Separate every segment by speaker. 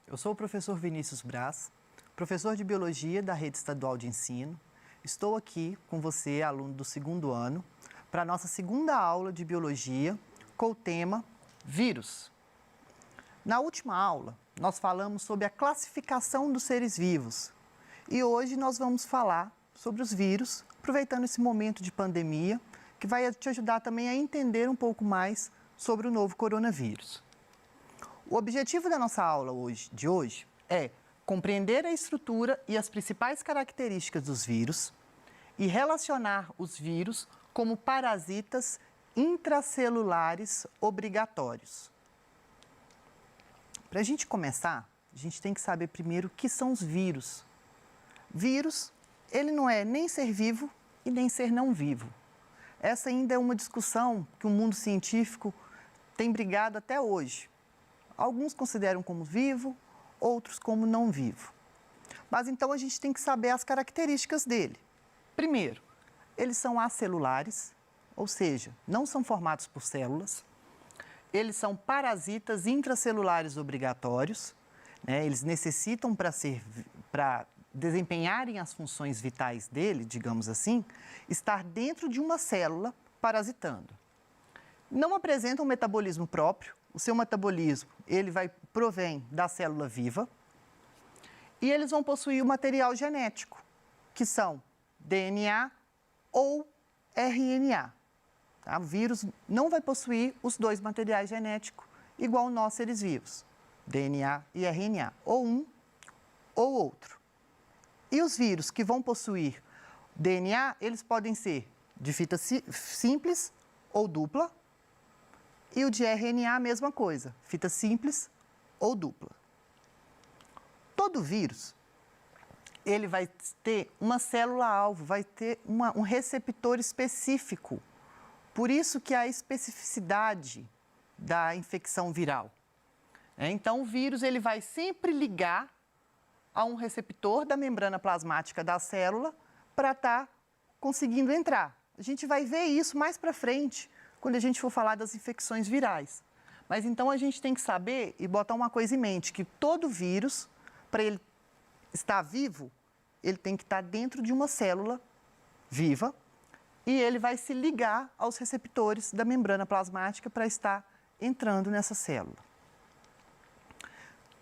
Speaker 1: Eu sou o professor Vinícius Braz, professor de Biologia da Rede Estadual de Ensino. Estou aqui com você, aluno do segundo ano, para a nossa segunda aula de Biologia com o tema Vírus. Na última aula, nós falamos sobre a classificação dos seres vivos e hoje nós vamos falar sobre os vírus, aproveitando esse momento de pandemia, que vai te ajudar também a entender um pouco mais sobre o novo coronavírus. O objetivo da nossa aula de hoje é compreender a estrutura e as principais características dos vírus e relacionar os vírus como parasitas intracelulares obrigatórios. Para a gente começar, a gente tem que saber primeiro o que são os vírus. Vírus, ele não é nem ser vivo e nem ser não vivo. Essa ainda é uma discussão que o mundo científico tem brigado até hoje. Alguns consideram como vivo, outros como não vivo. Mas então a gente tem que saber as características dele. Primeiro, eles são acelulares, ou seja, não são formados por células. Eles são parasitas intracelulares obrigatórios, né? Eles necessitam para desempenharem as funções vitais dele, digamos assim, estar dentro de uma célula parasitando. Não apresentam um metabolismo próprio. O seu metabolismo, provém da célula viva e eles vão possuir o material genético, que são DNA ou RNA. Tá? O vírus não vai possuir os dois materiais genéticos igual nós seres vivos, DNA e RNA, ou um ou outro. E os vírus que vão possuir DNA, eles podem ser de fita simples ou dupla, e o de RNA, a mesma coisa, fita simples ou dupla. Todo vírus, ele vai ter uma célula-alvo, vai ter um receptor específico. Por isso que há a especificidade da infecção viral. Então, o vírus ele vai sempre ligar a um receptor da membrana plasmática da célula para estar conseguindo entrar. A gente vai ver isso mais para frente, quando a gente for falar das infecções virais. Mas então a gente tem que saber e botar uma coisa em mente, que todo vírus, para ele estar vivo, ele tem que estar dentro de uma célula viva e ele vai se ligar aos receptores da membrana plasmática para estar entrando nessa célula.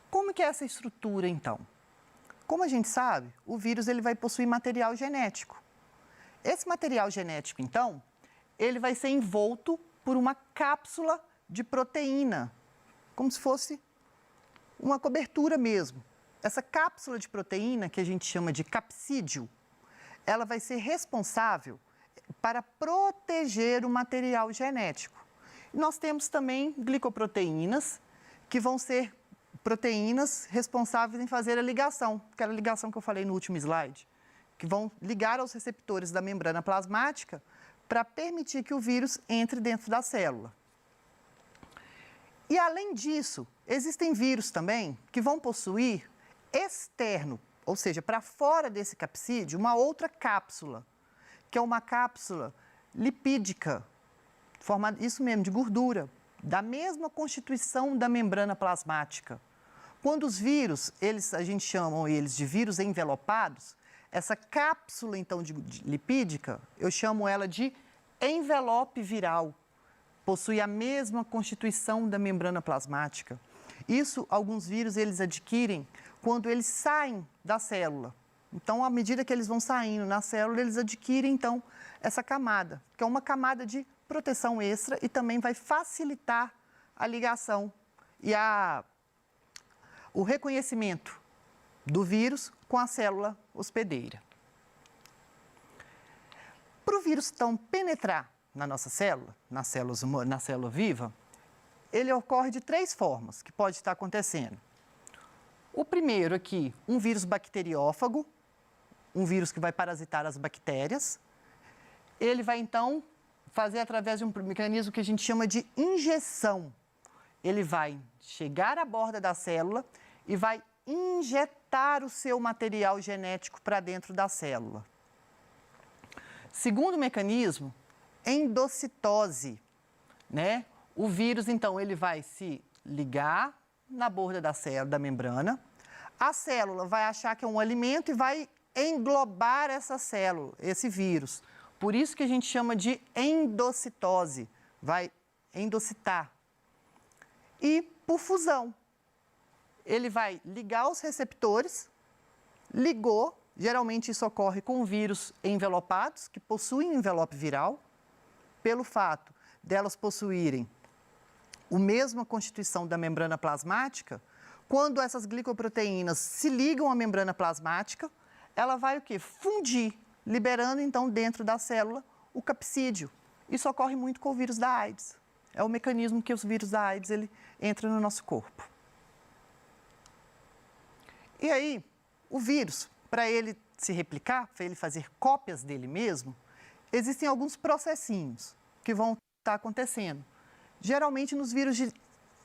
Speaker 1: Como que é essa estrutura, então? Como a gente sabe, o vírus ele vai possuir material genético. Esse material genético, então, ele vai ser envolto por uma cápsula de proteína, como se fosse uma cobertura mesmo. Essa cápsula de proteína, que a gente chama de capsídeo, ela vai ser responsável para proteger o material genético. E nós temos também glicoproteínas, que vão ser proteínas responsáveis em fazer a ligação, aquela ligação que eu falei no último slide, que vão ligar aos receptores da membrana plasmática para permitir que o vírus entre dentro da célula. E, além disso, existem vírus também que vão possuir externo, ou seja, para fora desse capsídeo, uma outra cápsula, que é uma cápsula lipídica, formada, isso mesmo, de gordura, da mesma constituição da membrana plasmática. Quando os vírus, a gente chama eles de vírus envelopados, essa cápsula, então, de lipídica, eu chamo ela de envelope viral. Possui a mesma constituição da membrana plasmática. Isso, alguns vírus, eles adquirem quando eles saem da célula. Então, à medida que eles vão saindo na célula, eles adquirem, então, essa camada, que é uma camada de proteção extra e também vai facilitar a ligação e o reconhecimento do vírus com a célula hospedeira. Para o vírus, então, penetrar na nossa célula, na célula viva, ele ocorre de três formas que pode estar acontecendo. O primeiro aqui, um vírus bacteriófago, um vírus que vai parasitar as bactérias. Ele vai, então, fazer através de um mecanismo que a gente chama de injeção. Ele vai chegar à borda da célula e vai injetar o seu material genético para dentro da célula. Segundo mecanismo, endocitose, né? O vírus, então, ele vai se ligar na borda da célula, da membrana, a célula vai achar que é um alimento e vai englobar essa célula, esse vírus. Por isso que a gente chama de endocitose, vai endocitar. E por fusão, ele vai ligar os receptores, ligou, geralmente isso ocorre com vírus envelopados, que possuem envelope viral, pelo fato delas possuírem a mesma constituição da membrana plasmática. Quando essas glicoproteínas se ligam à membrana plasmática, ela vai o quê? Fundir, liberando então dentro da célula o capsídeo. Isso ocorre muito com o vírus da AIDS. É o mecanismo que os vírus da AIDS ele entra no nosso corpo. E aí, o vírus, para ele se replicar, para ele fazer cópias dele mesmo, existem alguns processinhos que vão estar acontecendo. Geralmente nos vírus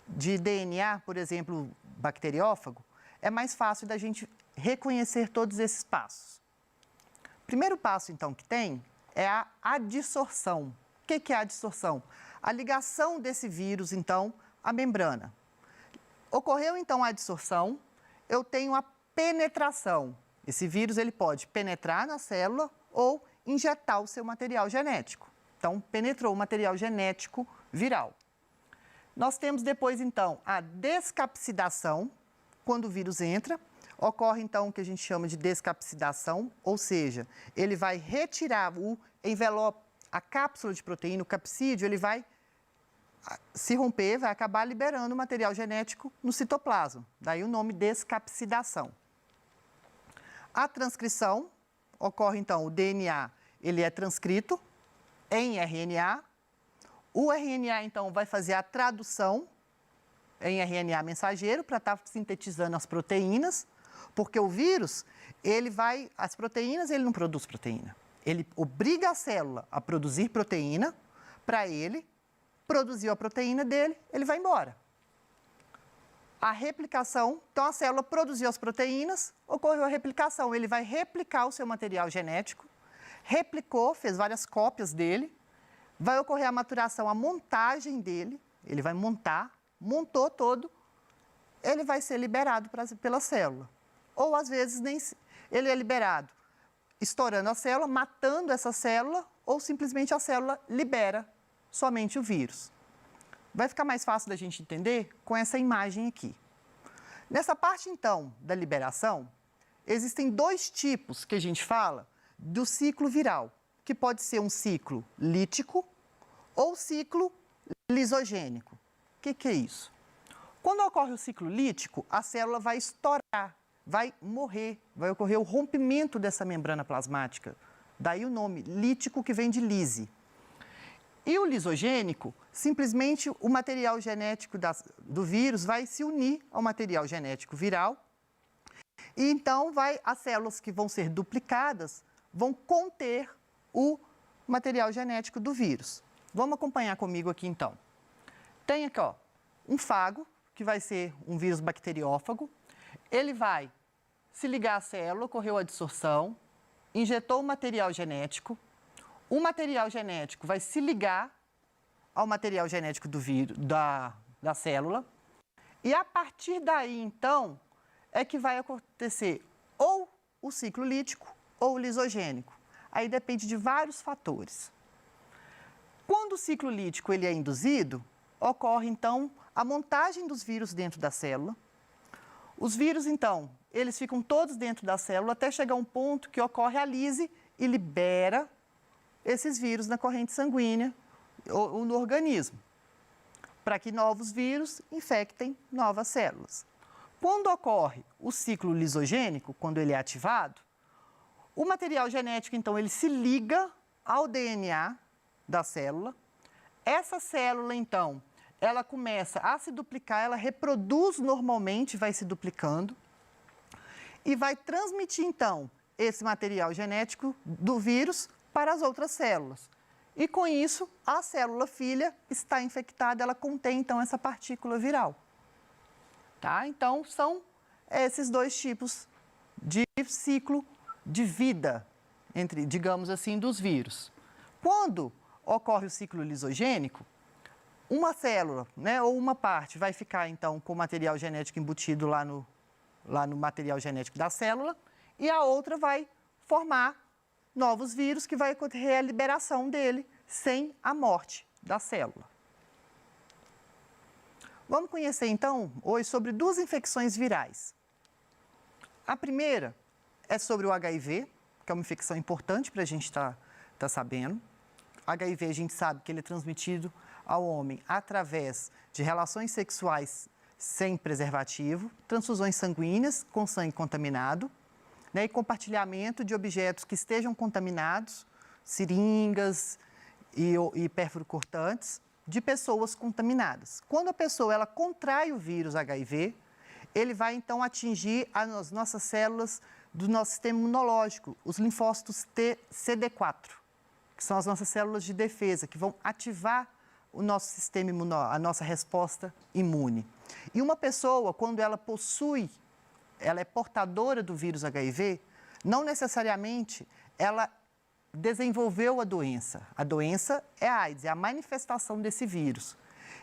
Speaker 1: de DNA, por exemplo, bacteriófago, é mais fácil da gente reconhecer todos esses passos. O primeiro passo, então, que tem é a adsorção. O que é a adsorção? A ligação desse vírus, então, à membrana. Ocorreu, então, a adsorção, eu tenho a penetração. Esse vírus ele pode penetrar na célula ou injetar o seu material genético. Então, penetrou o material genético viral. Nós temos depois, então, a descapsidação, quando o vírus entra. Ocorre, então, o que a gente chama de descapsidação, ou seja, ele vai retirar o envelope, a cápsula de proteína, o capsídeo, ele vai se romper, vai acabar liberando o material genético no citoplasma. Daí o nome descapsidação. A transcrição ocorre, então, o DNA, ele é transcrito em RNA. O RNA, então, vai fazer a tradução em RNA mensageiro para estar sintetizando as proteínas, porque o vírus, as proteínas, ele não produz proteína. Ele obriga a célula a produzir proteína, para ele produzir a proteína dele, ele vai embora. A replicação, então a célula produziu as proteínas, ocorreu a replicação, ele vai replicar o seu material genético, replicou, fez várias cópias dele, vai ocorrer a maturação, a montagem dele, ele vai montar, montou todo, ele vai ser liberado pela célula. Ou, às vezes, ele é liberado estourando a célula, matando essa célula, ou simplesmente a célula libera somente o vírus. Vai ficar mais fácil da gente entender com essa imagem aqui. Nessa parte, então, da liberação, existem dois tipos que a gente fala do ciclo viral, que pode ser um ciclo lítico ou ciclo lisogênico. O que é isso? Quando ocorre o ciclo lítico, a célula vai estourar, vai morrer, vai ocorrer o rompimento dessa membrana plasmática. Daí o nome lítico, que vem de lise. E o lisogênico, simplesmente o material genético do vírus vai se unir ao material genético viral. E então as células que vão ser duplicadas vão conter o material genético do vírus. Vamos acompanhar comigo aqui então. Tem aqui, ó, um fago, que vai ser um vírus bacteriófago. Ele vai se ligar à célula, ocorreu a adsorção, injetou o material genético. O material genético vai se ligar ao material genético do vírus, da célula. E a partir daí, então, é que vai acontecer ou o ciclo lítico ou o lisogênico. Aí depende de vários fatores. Quando o ciclo lítico ele é induzido, ocorre, então, a montagem dos vírus dentro da célula. Os vírus, então, eles ficam todos dentro da célula até chegar a um ponto que ocorre a lise e libera esses vírus na corrente sanguínea ou no organismo, para que novos vírus infectem novas células. Quando ocorre o ciclo lisogênico, quando ele é ativado, o material genético, então, ele se liga ao DNA da célula. Essa célula, então, ela começa a se duplicar, ela reproduz normalmente, vai se duplicando e vai transmitir, então, esse material genético do vírus para as outras células. E, com isso, a célula filha está infectada, ela contém, então, essa partícula viral. Tá? Então, são esses dois tipos de ciclo de vida, digamos assim, dos vírus. Quando ocorre o ciclo lisogênico, uma célula, né, ou uma parte vai ficar, então, com o material genético embutido lá no material genético da célula, e a outra vai formar novos vírus que vai ocorrer a liberação dele sem a morte da célula. Vamos conhecer, então, hoje sobre duas infecções virais. A primeira é sobre o HIV, que é uma infecção importante para a gente estar sabendo. HIV, a gente sabe que ele é transmitido ao homem através de relações sexuais sem preservativo, transfusões sanguíneas com sangue contaminado, né, e compartilhamento de objetos que estejam contaminados, seringas e pérfuro cortantes, de pessoas contaminadas. Quando a pessoa ela contrai o vírus HIV, ele vai então atingir as nossas células do nosso sistema imunológico, os linfócitos CD4, que são as nossas células de defesa, que vão ativar o nosso sistema imunológico, a nossa resposta imune. E uma pessoa, quando ela é portadora do vírus HIV, não necessariamente ela desenvolveu a doença. A doença é a AIDS, é a manifestação desse vírus.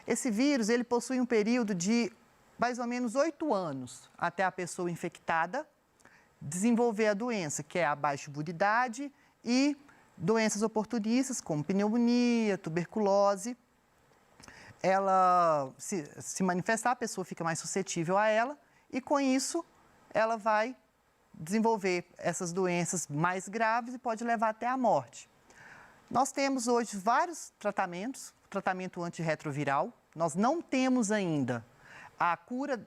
Speaker 1: Esse vírus, ele possui um período de mais ou menos 8 anos até a pessoa infectada desenvolver a doença, que é a baixa imunidade e doenças oportunistas, como pneumonia, tuberculose. Ela se manifestar, a pessoa fica mais suscetível a ela e, com isso, ela vai desenvolver essas doenças mais graves e pode levar até a morte. Nós temos hoje vários tratamentos, tratamento antirretroviral. Nós não temos ainda a cura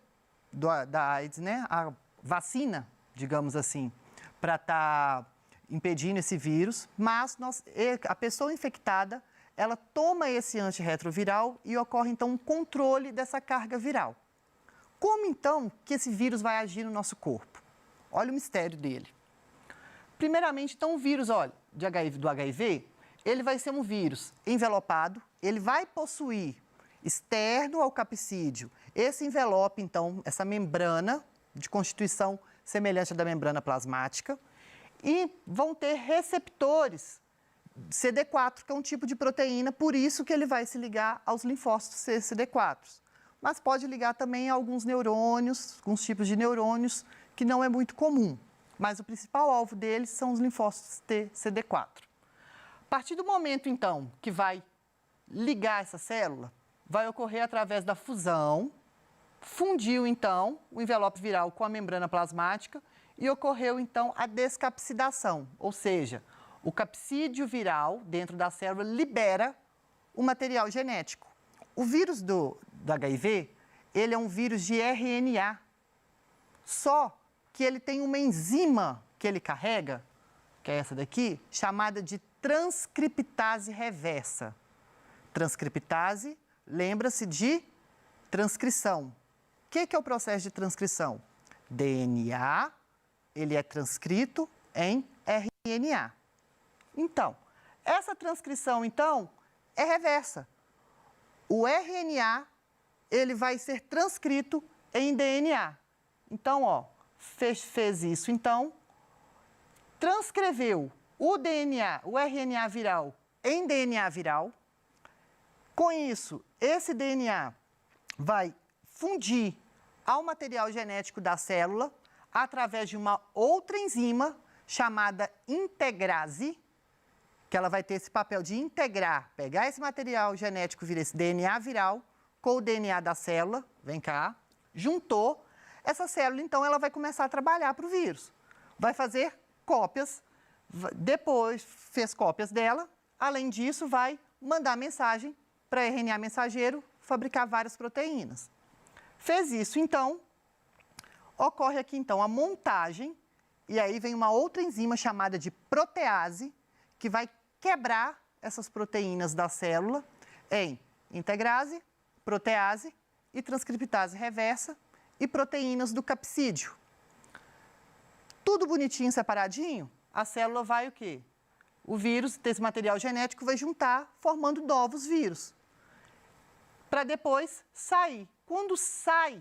Speaker 1: da AIDS, né? A vacina, digamos assim, para estar impedindo esse vírus, mas a pessoa infectada, ela toma esse antirretroviral e ocorre, então, um controle dessa carga viral. Como, então, que esse vírus vai agir no nosso corpo? Olha o mistério dele. Primeiramente, então, o vírus, olha, do HIV, ele vai ser um vírus envelopado, ele vai possuir externo ao capsídeo esse envelope, então, essa membrana de constituição semelhante à da membrana plasmática, e vão ter receptores CD4, que é um tipo de proteína, por isso que ele vai se ligar aos linfócitos CD4. Mas pode ligar também a alguns neurônios, alguns tipos de neurônios, que não é muito comum. Mas o principal alvo deles são os linfócitos T CD4. A partir do momento, então, que vai ligar essa célula, vai ocorrer através da fusão, fundiu, então, o envelope viral com a membrana plasmática e ocorreu, então, a descapsidação, ou seja, o capsídeo viral dentro da célula libera o material genético. O vírus do HIV, ele é um vírus de RNA, só que ele tem uma enzima que ele carrega, que é essa daqui, chamada de transcriptase reversa. Transcriptase, lembra-se de transcrição. O que é o processo de transcrição? DNA, ele é transcrito em RNA. Então, essa transcrição, então, é reversa. O RNA, ele vai ser transcrito em DNA. Então, ó, fez isso, então, transcreveu o DNA, o RNA viral em DNA viral. Com isso, esse DNA vai fundir ao material genético da célula através de uma outra enzima chamada integrase, que ela vai ter esse papel de integrar, pegar esse material genético, esse DNA viral, com o DNA da célula, vem cá, juntou, essa célula, então, ela vai começar a trabalhar para o vírus. Vai fazer cópias, depois fez cópias dela, além disso, vai mandar mensagem para RNA mensageiro fabricar várias proteínas. Fez isso, então, ocorre aqui, então, a montagem, e aí vem uma outra enzima chamada de protease, que vai quebrar essas proteínas da célula em integrase, protease e transcriptase reversa e proteínas do capsídeo. Tudo bonitinho, separadinho, a célula vai o quê? O vírus, desse material genético, vai juntar, formando novos vírus, para depois sair. Quando sai,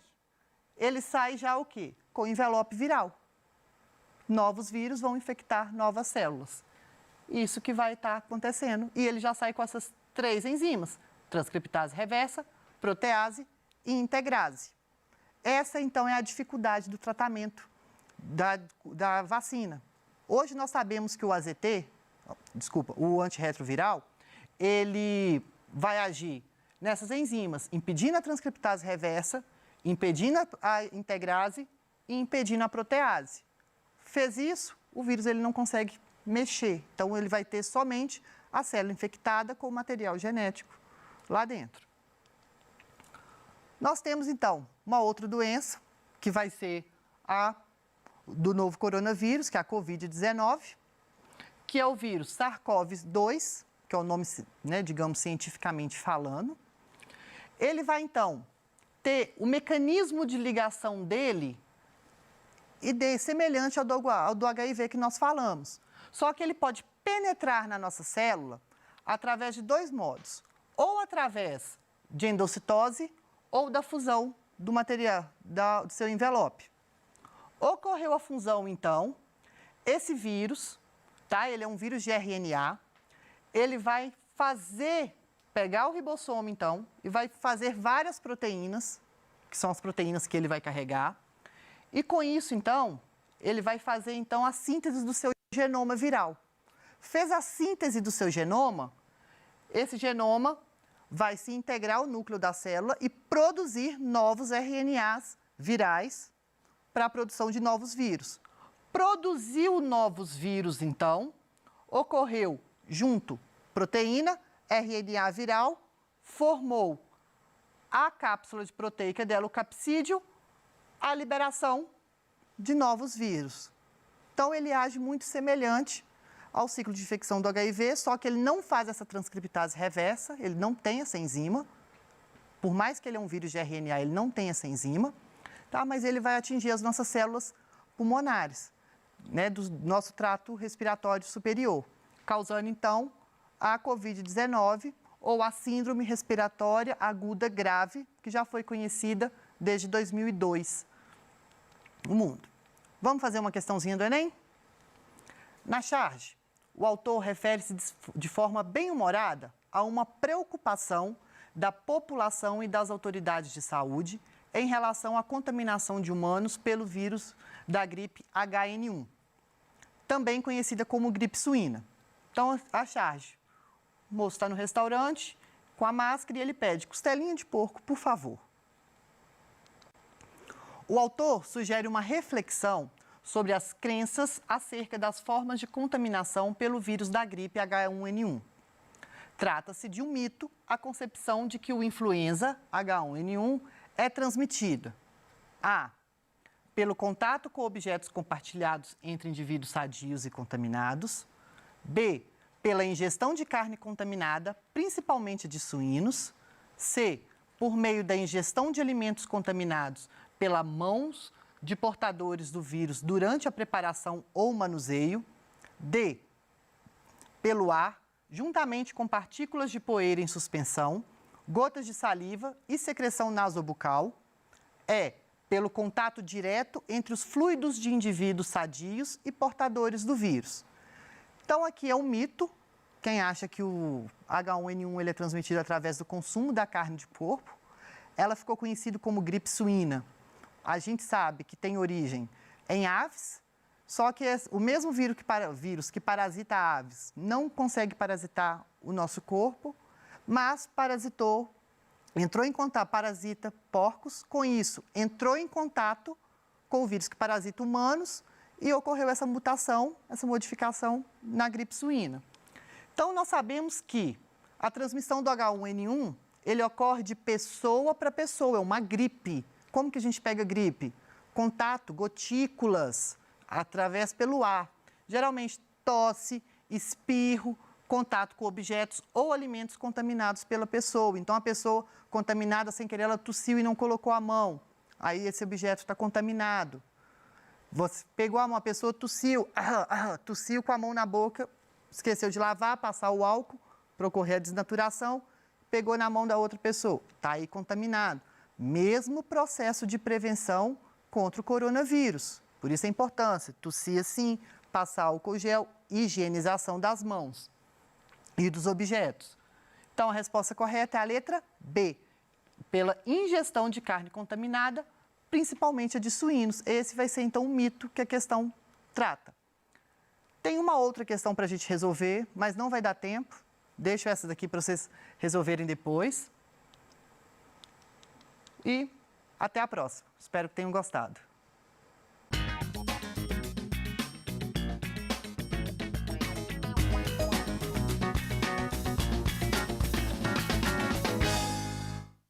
Speaker 1: ele sai já o quê? Com envelope viral. Novos vírus vão infectar novas células. Isso que vai estar acontecendo. E ele já sai com essas 3 enzimas. transcriptase reversa, protease e integrase. Essa, então, é a dificuldade do tratamento da vacina. Hoje nós sabemos que o o antirretroviral, ele vai agir nessas enzimas, impedindo a transcriptase reversa, impedindo a integrase e impedindo a protease. Fez isso, o vírus ele não consegue mexer. Então, ele vai ter somente a célula infectada com o material genético lá dentro. Nós temos, então, uma outra doença, que vai ser a do novo coronavírus, que é a Covid-19, que é o vírus SARS-CoV-2, que é o nome, né, digamos, cientificamente falando. Ele vai, então, ter o mecanismo de ligação dele semelhante ao do HIV que nós falamos. Só que ele pode penetrar na nossa célula através de dois modos. Ou através de endocitose ou da fusão do material, do seu envelope. Ocorreu a fusão, então, esse vírus, tá? Ele é um vírus de RNA, ele vai pegar o ribossomo, então, e vai fazer várias proteínas, que são as proteínas que ele vai carregar, e com isso, então, ele vai fazer, então, a síntese do seu genoma viral. Fez a síntese do seu genoma, esse genoma vai se integrar ao núcleo da célula e produzir novos RNAs virais para a produção de novos vírus. Produziu novos vírus, então, ocorreu junto proteína, RNA viral, formou a cápsula de proteica dela, o capsídeo, a liberação de novos vírus. Então, ele age muito semelhante ao ciclo de infecção do HIV, só que ele não faz essa transcriptase reversa, ele não tem essa enzima. Por mais que ele é um vírus de RNA, ele não tem essa enzima, tá? Mas ele vai atingir as nossas células pulmonares, né, do nosso trato respiratório superior, causando, então, a Covid-19 ou a síndrome respiratória aguda grave, que já foi conhecida desde 2002 no mundo. Vamos fazer uma questãozinha do Enem? Na charge, o autor refere-se de forma bem humorada a uma preocupação da população e das autoridades de saúde em relação à contaminação de humanos pelo vírus da gripe HN1, também conhecida como gripe suína. Então, a charge, o moço está no restaurante com a máscara e ele pede costelinha de porco, por favor. O autor sugere uma reflexão sobre as crenças acerca das formas de contaminação pelo vírus da gripe H1N1. Trata-se de um mito a concepção de que o influenza H1N1 é transmitida a. Pelo contato com objetos compartilhados entre indivíduos sadios e contaminados, b. Pela ingestão de carne contaminada, principalmente de suínos, c. Por meio da ingestão de alimentos contaminados pelas mãos de portadores do vírus durante a preparação ou manuseio, d. Pelo ar, juntamente com partículas de poeira em suspensão, gotas de saliva e secreção nasobucal, e. Pelo contato direto entre os fluidos de indivíduos sadios e portadores do vírus. Então, aqui é um mito. Quem acha que o H1N1 ele é transmitido através do consumo da carne de porco, ela ficou conhecida como gripe suína. A gente sabe que tem origem em aves, só que o mesmo vírus que parasita aves não consegue parasitar o nosso corpo, mas parasita porcos, com isso entrou em contato com o vírus que parasita humanos e ocorreu essa mutação, essa modificação na gripe suína. Então, nós sabemos que a transmissão do H1N1, ele ocorre de pessoa para pessoa, é uma gripe. Como que a gente pega gripe? Contato, gotículas, através pelo ar. Geralmente, tosse, espirro, contato com objetos ou alimentos contaminados pela pessoa. Então, a pessoa contaminada, sem querer, ela tossiu e não colocou a mão. Aí, esse objeto está contaminado. Você pegou a mão, a pessoa tossiu com a mão na boca, esqueceu de lavar, passar o álcool para ocorrer a desnaturação, pegou na mão da outra pessoa, está aí contaminado. Mesmo processo de prevenção contra o coronavírus. Por isso a importância, tossir sim, passar álcool gel, higienização das mãos e dos objetos. Então, a resposta correta é a letra B, pela ingestão de carne contaminada, principalmente a de suínos. Esse vai ser, então, o mito que a questão trata. Tem uma outra questão para a gente resolver, mas não vai dar tempo. Deixo essa daqui para vocês resolverem depois. E até a próxima. Espero que tenham gostado.